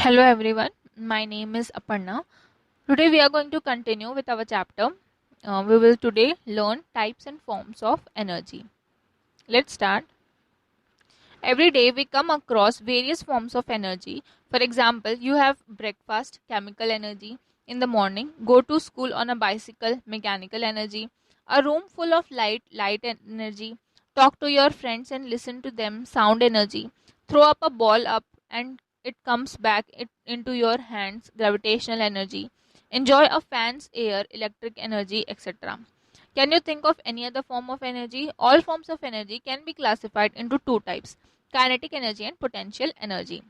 Hello everyone, my name is Aparna. Today we are going to continue with our chapter. We will today learn types and forms of energy. Let's start. Every day we come across various forms of energy. For example, you have breakfast, chemical energy, in the morning, go to school on a bicycle, mechanical energy, a room full of light energy, talk to your friends and listen to them, sound energy, throw up a ball up and it comes back into your hands, gravitational energy, enjoy a fan's air, electric energy, etc. Can you think of any other form of energy? All forms of energy can be classified into two types, kinetic energy and potential energy.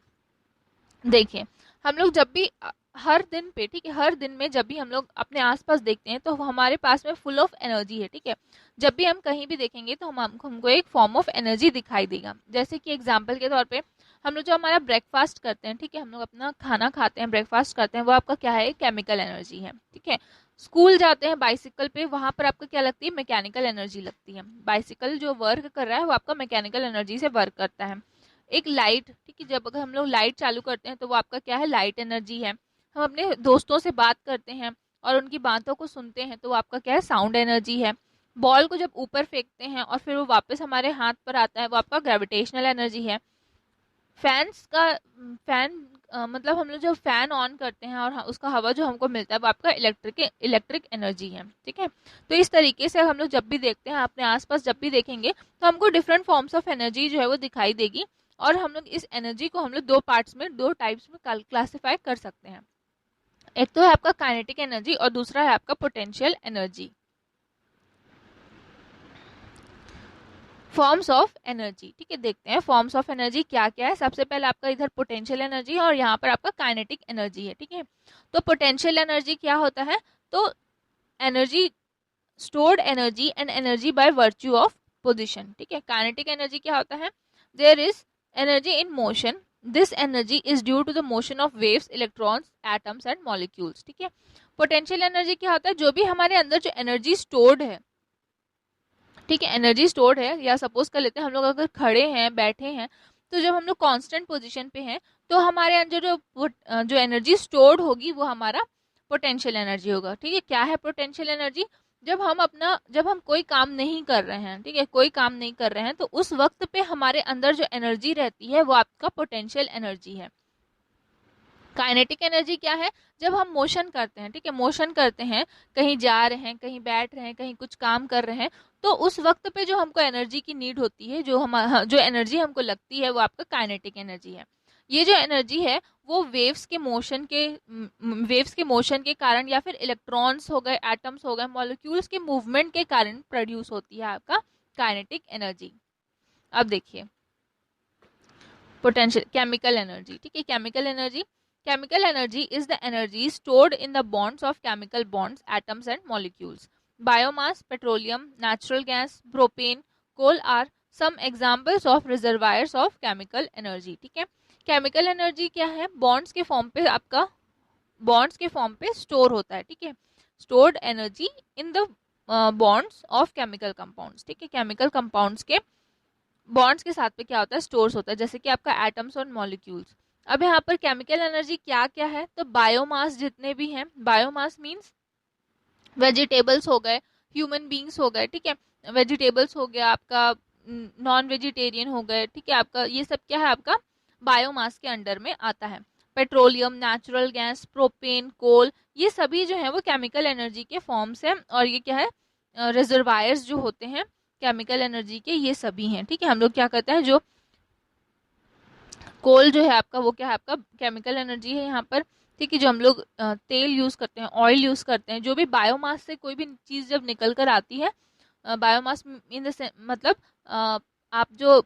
देखिए, हम लोग जब भी हर दिन पे, ठीक है, हर दिन में जब भी हम लोग अपने आसपास देखते हैं तो हमारे पास में फुल ऑफ एनर्जी है. ठीक है, जब भी हम कहीं भी देखेंगे तो हमको एक फॉर्म ऑफ एनर्जी दिखाई देगा. जैसे कि एग्जांपल के तौर पे हम लोग जो हमारा ब्रेकफास्ट करते हैं, ठीक है, हम लोग अपना खाना खाते हैं, ब्रेकफास्ट करते हैं, वो आपका क्या है, केमिकल एनर्जी है. ठीक है, स्कूल जाते हैं बाइसिकल पे, वहां पर आपको क्या लगती है, मैकेनिकल एनर्जी लगती है. बाइसिकल जो वर्क कर रहा है वो आपका मैकेनिकल एनर्जी से वर्क करता है. एक लाइट, ठीक है, जब अगर हम लोग लाइट चालू करते हैं तो वो आपका क्या है, लाइट एनर्जी है. हम अपने दोस्तों से बात करते हैं और उनकी बातों को सुनते हैं तो वो आपका क्या है, साउंड एनर्जी है. बॉल को जब ऊपर फेंकते हैं और फिर वो वापस हमारे हाथ पर आता है, वो आपका ग्रेविटेशनल एनर्जी है. फैंस का फैन मतलब हम लोग जब फैन ऑन करते हैं और उसका हवा जो हमको मिलता है वो आपका इलेक्ट्रिक एनर्जी है. ठीक है, तो इस तरीके से हम लोग जब भी देखते हैं अपने आसपास, जब भी देखेंगे तो हमको डिफरेंट फॉर्म्स ऑफ एनर्जी जो है वो दिखाई देगी. और हम लोग इस एनर्जी को हम लोग दो पार्ट्स में, दो टाइप्स में क्लासिफाई कर सकते हैं. एक तो है आपका काइनेटिक एनर्जी और दूसरा है आपका potential energy. Forms of energy, ठीक है, देखते हैं फॉर्म्स ऑफ एनर्जी क्या क्या है. सबसे पहले आपका इधर पोटेंशियल एनर्जी है और यहाँ पर आपका काइनेटिक एनर्जी है. ठीक है, तो पोटेंशियल एनर्जी क्या होता है, तो energy, stored energy and energy by virtue of position. ठीक है, काइनेटिक एनर्जी क्या होता है, there is energy in motion, this energy is due to the motion of waves, electrons, atoms and molecules. ठीक है, पोटेंशियल एनर्जी क्या होता है, जो भी हमारे अंदर जो एनर्जी स्टोर्ड है, ठीक है, एनर्जी स्टोर्ड है, या सपोज कर लेते हैं हम लोग अगर खड़े हैं, बैठे हैं, तो जब हम लोग कांस्टेंट पोजीशन पे हैं तो हमारे अंदर जो एनर्जी स्टोर्ड होगी वो हमारा पोटेंशियल एनर्जी होगा. ठीक है, क्या है पोटेंशियल एनर्जी, जब हम कोई काम नहीं कर रहे हैं, ठीक है, कोई काम नहीं कर रहे हैं तो उस वक्त पे हमारे अंदर जो एनर्जी रहती है वो आपका पोटेंशियल एनर्जी है. काइनेटिक एनर्जी क्या है, जब हम मोशन करते हैं, ठीक है, मोशन करते हैं, कहीं जा रहे हैं, कहीं बैठ रहे हैं, कहीं कुछ काम कर रहे हैं, तो उस वक्त पे जो हमको एनर्जी की नीड होती है, जो एनर्जी हमको लगती है वो आपका काइनेटिक एनर्जी है. ये जो एनर्जी है वो वेव्स के मोशन के कारण या फिर इलेक्ट्रॉन्स हो गए, एटम्स हो गए, मॉलिक्यूल्स के मूवमेंट के कारण प्रोड्यूस होती है आपका काइनेटिक एनर्जी. अब देखिए पोटेंशियल केमिकल एनर्जी. ठीक है, Chemical energy is the energy stored in the bonds of chemical bonds, atoms and molecules. Biomass, petroleum, natural gas, propane, coal are some examples of reservoirs of chemical energy. ठीक है, chemical energy क्या है, bonds के form पे आपका, bonds के form पे store होता है. ठीक है, stored energy in the bonds of chemical compounds. ठीक है, केमिकल कंपाउंड्स के बॉन्ड्स के साथ पे क्या होता है, स्टोर्स होता है, जैसे कि आपका एटम्स और मॉलिक्यूल्स. अब यहाँ पर केमिकल एनर्जी क्या क्या है, तो बायोमास जितने भी हैं, बायोमास मींस वेजिटेबल्स हो गए, ह्यूमन बींग्स हो गए. ठीक है, वेजिटेबल्स हो गया आपका, नॉन वेजिटेरियन हो गए. ठीक है, आपका ये सब क्या है, आपका बायोमास के अंडर में आता है. पेट्रोलियम, नेचुरल गैस, प्रोपेन, कोल, ये सभी जो है वो केमिकल एनर्जी के फॉर्म्स हैं. और ये क्या है, रिजर्वायर्स जो होते हैं केमिकल एनर्जी के, ये सभी हैं. ठीक है, हम लोग क्या करते हैं, जो कोल जो है आपका, वो क्या है, आपका केमिकल एनर्जी है यहाँ पर. ठीक है, जो हम लोग तेल यूज करते हैं, ऑयल यूज करते हैं, जो भी बायोमास से कोई भी चीज जब निकल कर आती है, बायोमास इन द मतलब आप जो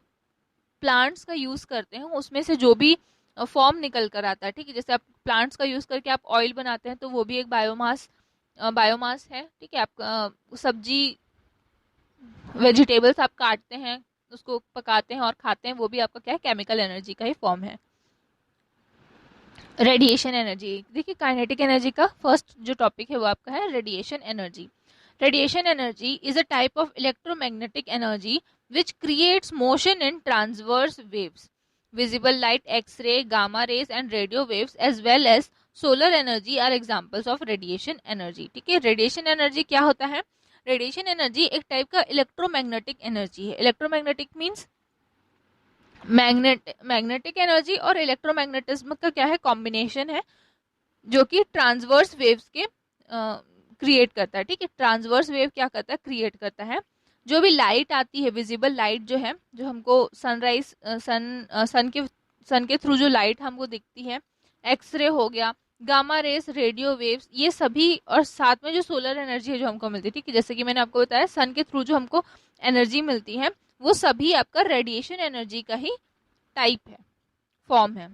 प्लांट्स का यूज करते हैं उसमें से जो भी फॉर्म निकल कर आता है, ठीक है, जैसे आप प्लांट्स का यूज करके आप ऑयल बनाते हैं तो वो भी एक बायोमास है. ठीक है, आप सब्जी, वेजिटेबल्स आप काटते हैं, उसको पकाते हैं और खाते हैं, वो भी आपका क्या है, केमिकल एनर्जी का ही फॉर्म है. रेडिएशन एनर्जी, देखिए काइनेटिक एनर्जी का फर्स्ट जो टॉपिक है वो आपका है radiation energy. Radiation energy is a type of electromagnetic energy which creates motion in transverse waves. Visible light, X-ray, gamma rays and radio waves as well as solar energy are examples of radiation energy. ठीक है, radiation energy क्या होता है? Radiation energy एक type का electromagnetic energy है. Electromagnetic means magnetic energy और electromagnetism का क्या है? कॉम्बिनेशन है, जो कि ट्रांसवर्स वेव्स के क्रिएट करता है. ठीक है, ट्रांसवर्स वेव क्या करता है? क्रिएट करता है. जो भी लाइट आती है, विजिबल लाइट जो है, जो हमको सनराइज सन के थ्रू जो लाइट हमको दिखती है, एक्सरे हो गया, गामा रेस, रेडियो वेव्स, ये सभी, और साथ में जो सोलर एनर्जी है जो हमको मिलती है, ठीक है, जैसे कि मैंने आपको बताया सन के थ्रू जो हमको एनर्जी मिलती है, वो सभी आपका रेडिएशन एनर्जी का ही टाइप है, फॉर्म है.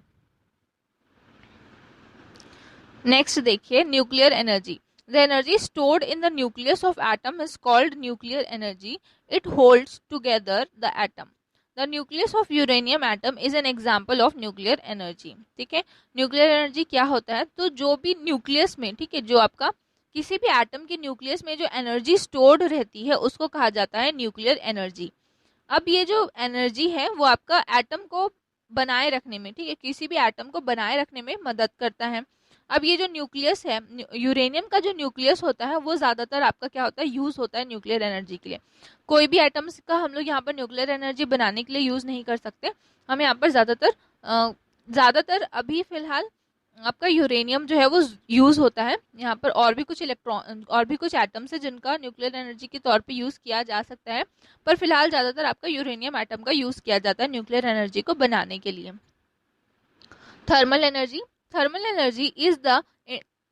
नेक्स्ट देखिए, nuclear energy. The energy stored in the nucleus of atom is called nuclear energy. It holds together the atom. The nucleus of uranium atom is an example of nuclear energy. ठीक है, nuclear energy क्या होता है? तो जो भी nucleus में, ठीक है, जो आपका किसी भी एटम के न्यूक्लियस में जो एनर्जी स्टोर्ड रहती है उसको कहा जाता है न्यूक्लियर एनर्जी. अब ये जो एनर्जी है वो आपका एटम को बनाए रखने में, ठीक है, किसी भी एटम को बनाए रखने में मदद करता है. अब ये जो न्यूक्लियस है, यूरेनियम का जो न्यूक्लियस होता है वो ज्यादातर आपका क्या होता है? यूज होता है न्यूक्लियर एनर्जी के लिए. कोई भी एटम्स का हम लोग यहाँ पर न्यूक्लियर एनर्जी बनाने के लिए यूज नहीं कर सकते. हम यहाँ पर ज्यादातर अभी फिलहाल आपका यूरेनियम जो है वो यूज होता है. यहाँ पर और भी कुछ एटम्स है जिनका न्यूक्लियर एनर्जी के तौर पे यूज किया जा सकता है, पर फिलहाल ज्यादातर आपका यूरेनियम एटम का यूज किया जाता है न्यूक्लियर एनर्जी को बनाने के लिए. Thermal energy. Thermal energy is the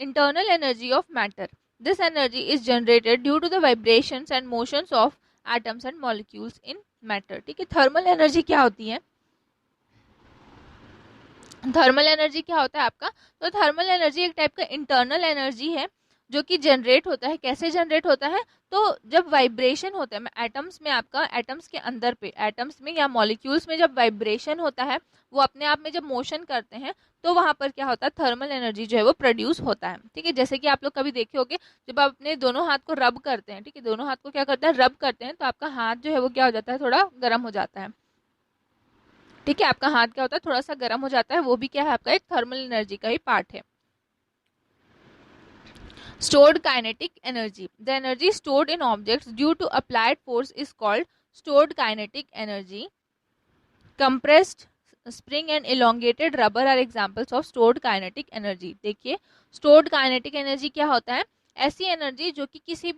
internal energy of matter. This energy is generated due to the vibrations and motions of atoms and molecules in matter. ठीक है, थर्मल एनर्जी क्या होती है? थर्मल एनर्जी क्या होता है आपका? तो थर्मल एनर्जी एक टाइप का इंटरनल एनर्जी है जो कि जनरेट होता है. कैसे जनरेट होता है? तो जब वाइब्रेशन होता है एटम्स में, आपका एटम्स के अंदर पे, एटम्स में या मॉलिक्यूल्स में जब वाइब्रेशन होता है, वो अपने आप में जब मोशन करते हैं, तो वहां पर क्या होता है? थर्मल एनर्जी जो है वो प्रोड्यूस होता है. ठीक है, जैसे कि आप लोग कभी देखे होंगे, जब आप अपने दोनों हाथ को रब करते हैं, ठीक है, दोनों हाथ को क्या करते हैं? रब करते हैं, तो आपका हाथ जो है वो क्या हो जाता है? थोड़ा गर्म हो जाता है. ठीक है, आपका हाथ क्या होता है? थोड़ा सा गर्म हो जाता है. वो भी क्या है? आपका एक थर्मल एनर्जी का ही पार्ट है. Stored kinetic energy. The energy stored in objects due to applied force is called stored kinetic energy. Compressed spring and elongated rubber are examples of stored kinetic energy. देखिए, stored kinetic energy क्या होता है? ऐसी energy जो कि किसी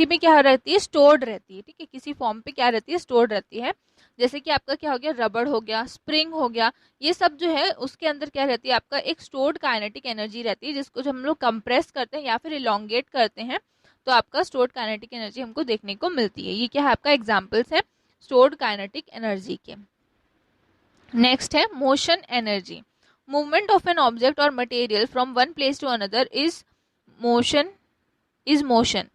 भी क्या रहती है? स्टोर्ड रहती है. ठीक है, किसी फॉर्म पे क्या रहती है? स्टोर्ड रहती है. जैसे कि आपका क्या हो गया? रबड़ हो गया, स्प्रिंग हो गया, ये सब जो है उसके अंदर क्या रहती है? आपका एक स्टोर्ड काइनेटिक एनर्जी रहती है, जिसको जब हम लोग कंप्रेस करते हैं या फिर इलोंगेट करते हैं, तो आपका स्टोर्ड काइनेटिक एनर्जी हमको देखने को मिलती है. ये क्या है? आपका एग्जाम्पल्स है स्टोर्ड काइनेटिक एनर्जी के. नेक्स्ट है motion energy. Movement of an object और material from one place to another is motion.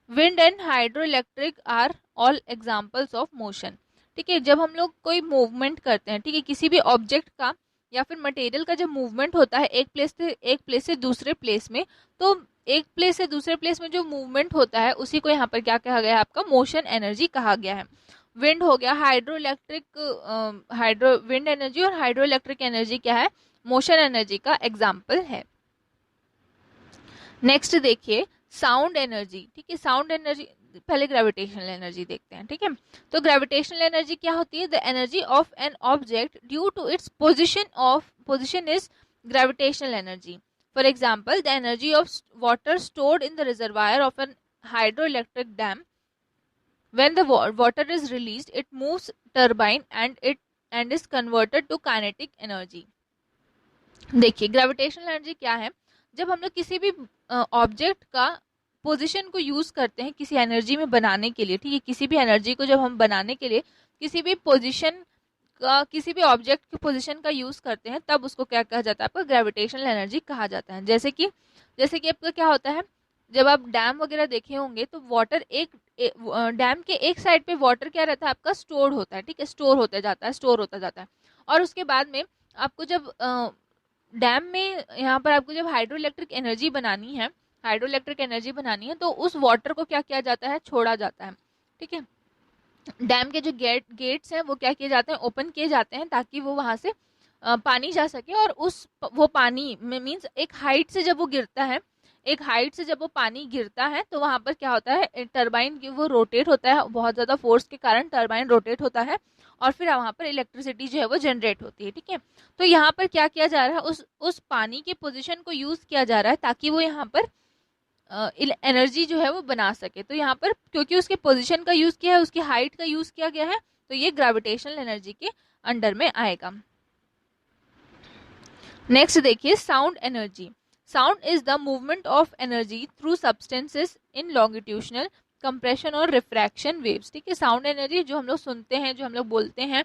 Wind and hydro electric are all examples of motion. ठीक है, जब हम लोग कोई मूवमेंट करते हैं, ठीक है, किसी भी ऑब्जेक्ट का या फिर मटेरियल का जब मूवमेंट होता है एक प्लेस से दूसरे प्लेस में, तो एक प्लेस से दूसरे प्लेस में जो मूवमेंट होता है उसी को यहाँ पर क्या कहा गया है? आपका मोशन एनर्जी कहा गया है. विंड हो गया, विंड एनर्जी और हाइड्रो इलेक्ट्रिक एनर्जी क्या है? मोशन एनर्जी का एग्जाम्पल है. नेक्स्ट देखिए, साउंड एनर्जी. ठीक है, साउंड एनर्जी, पहले ग्रेविटेशनल एनर्जी देखते हैं. ठीक है, तो ग्रेविटेशनल एनर्जी क्या होती है? The energy of an object due to its position is gravitational energy. For example, the energy of water stored in the reservoir of an hydro electric dam. When the water is released, it moves turbine and is converted to kinetic energy. देखिए, gravitational energy क्या है? जब हम लोग किसी भी object का position को यूज करते हैं किसी एनर्जी में बनाने के लिए, ठीक है, किसी भी एनर्जी को जब हम बनाने के लिए किसी भी ऑब्जेक्ट की पोजीशन का यूज करते हैं, तब उसको क्या कहा जाता है? आपका ग्रेविटेशनल एनर्जी कहा जाता है. जैसे कि आपका क्या होता है? जब आप डैम वगैरह देखे होंगे तो वाटर डैम के एक साइड पे वाटर क्या रहता है? आपका स्टोर होता है. ठीक है, स्टोर होता जाता है. और उसके बाद में आपको जब डैम में यहाँ पर आपको जब हाइड्रो इलेक्ट्रिक एनर्जी बनानी है, तो उस वाटर को क्या किया जाता है? छोड़ा जाता है. ठीक है, डैम के जो गेट्स हैं वो क्या किए जाते हैं, ओपन किए जाते हैं, ताकि वो वहां से पानी जा सके। और वो पानी मीन्स एक हाइट से जब वो गिरता है, एक हाइट से जब वो पानी गिरता है तो वहां पर क्या होता है, टरबाइन की वो रोटेट होता है, बहुत ज्यादा फोर्स के कारण टरबाइन रोटेट होता है, और फिर वहां पर इलेक्ट्रिसिटी जो है वो जनरेट होती है। ठीक है, तो यहाँ पर क्या किया जा रहा है, उस पानी के पोजिशन को यूज किया जा रहा है ताकि वो यहाँ पर एनर्जी जो है वो बना सके। तो यहाँ पर क्योंकि उसके पोजीशन का यूज किया है, उसकी हाइट का यूज किया गया है, तो ये ग्रेविटेशनल एनर्जी के अंडर में आएगा। नेक्स्ट देखिए sound energy. Sound is the movement of energy through substances in longitudinal compression और रिफ्रैक्शन वेव्स। ठीक है, साउंड एनर्जी जो हम लोग सुनते हैं, जो हम लोग बोलते हैं,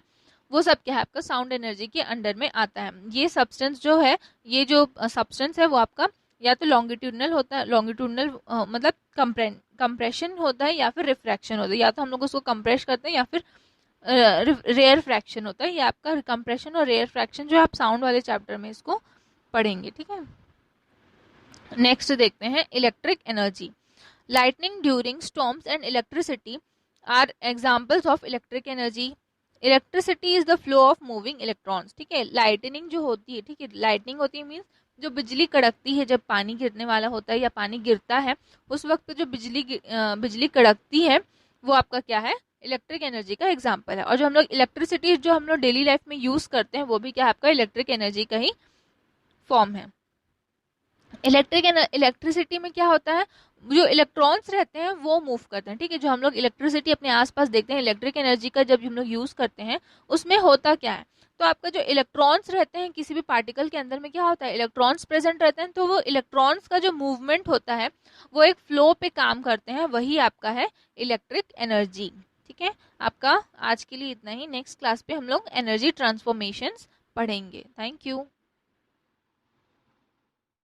वो सब क्या है आपका साउंड एनर्जी के अंडर में आता है। ये सब्सटेंस जो है, ये जो सब्सटेंस है वो आपका या तो लॉन्गिट्यूडनल होता है, लॉन्गिट्यूडनल मतलब कंप्रेशन होता है या फिर रिफ्रैक्शन होता है, या तो हम लोग उसको कंप्रेस करते हैं या फिर रेयर फ्रैक्शन होता है। ये आपका कंप्रेशन और रेयर फ्रैक्शन जो आप साउंड वाले चैप्टर में इसको पढ़ेंगे। ठीक है, नेक्स्ट देखते हैं electric energy. Lightning during storms and electricity are examples of electric energy. Electricity is the flow of moving electrons. ठीक है, लाइटनिंग जो होती है, ठीक है, लाइटनिंग होती है मीन्स जो बिजली कड़कती है, जब पानी गिरने वाला होता है या पानी गिरता है उस वक्त जो बिजली कड़कती है वो आपका क्या है, इलेक्ट्रिक एनर्जी का एग्जाम्पल है। और जो हम लोग इलेक्ट्रिसिटी जो हम लोग डेली लाइफ में यूज करते हैं वो भी क्या है आपका इलेक्ट्रिक एनर्जी का ही फॉर्म है। इलेक्ट्रिसिटी में क्या होता है, जो इलेक्ट्रॉन्स रहते हैं वो मूव करते हैं। ठीक है, जो हम लोग इलेक्ट्रिसिटी अपने आसपास देखते हैं, इलेक्ट्रिक एनर्जी का जब हम लोग यूज करते हैं उसमें होता क्या है, तो आपका जो इलेक्ट्रॉन्स रहते हैं किसी भी पार्टिकल के अंदर में क्या होता है, इलेक्ट्रॉन्स प्रेजेंट रहते हैं, तो वो इलेक्ट्रॉन्स का जो मूवमेंट होता है वो एक फ्लो पे काम करते हैं, वही आपका है इलेक्ट्रिक एनर्जी। ठीक है, आपका आज के लिए इतना ही। नेक्स्ट क्लास पे हम लोग एनर्जी ट्रांसफॉर्मेशंस पढ़ेंगे। Thank you.